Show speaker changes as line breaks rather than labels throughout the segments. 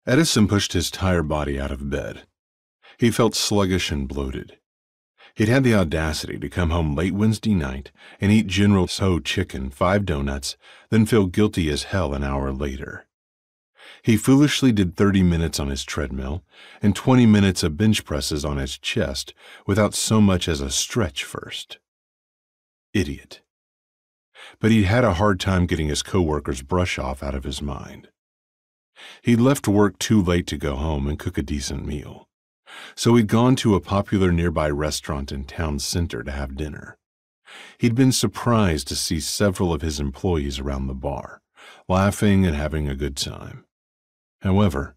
Edison pushed his tired body out of bed. He felt sluggish and bloated. He'd had the audacity to come home late Wednesday night and eat General Tso chicken, 5 donuts, then feel guilty as hell an hour later. He foolishly did 30 minutes on his treadmill and 20 minutes of bench presses on his chest without so much as a stretch first. Idiot. But he'd had a hard time getting his coworkers' brush-off out of his mind. He'd left work too late to go home and cook a decent meal, so he'd gone to a popular nearby restaurant in town center to have dinner. He'd been surprised to see several of his employees around the bar, laughing and having a good time. However,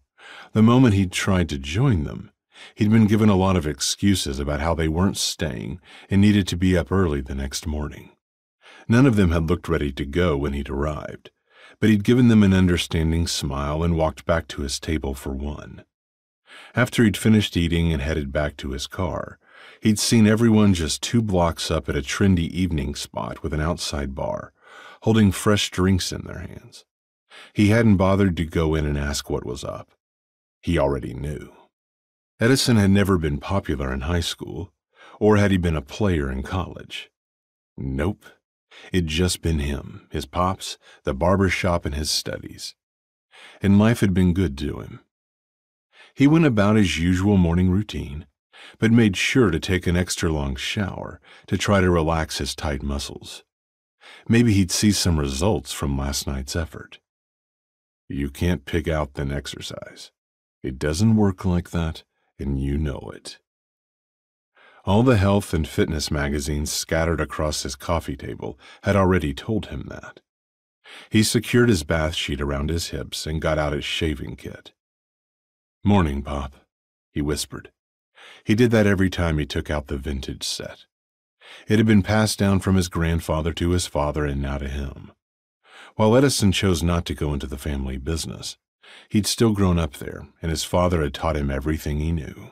the moment he'd tried to join them, he'd been given a lot of excuses about how they weren't staying and needed to be up early the next morning. None of them had looked ready to go when he'd arrived, but he'd given them an understanding smile and walked back to his table for one. After he'd finished eating and headed back to his car, he'd seen everyone just 2 blocks up at a trendy evening spot with an outside bar, holding fresh drinks in their hands. He hadn't bothered to go in and ask what was up. He already knew. Edison had never been popular in high school, or had he been a player in college. Nope. It'd just been him, his pops, the barber shop, and his studies. And life had been good to him. He went about his usual morning routine, but made sure to take an extra long shower to try to relax his tight muscles. Maybe he'd see some results from last night's effort. You can't pig out then exercise. It doesn't work like that, and you know it. All the health and fitness magazines scattered across his coffee table had already told him that. He secured his bath sheet around his hips and got out his shaving kit. "Morning, Pop," he whispered. He did that every time he took out the vintage set. It had been passed down from his grandfather to his father and now to him. While Edison chose not to go into the family business, he'd still grown up there, and his father had taught him everything he knew.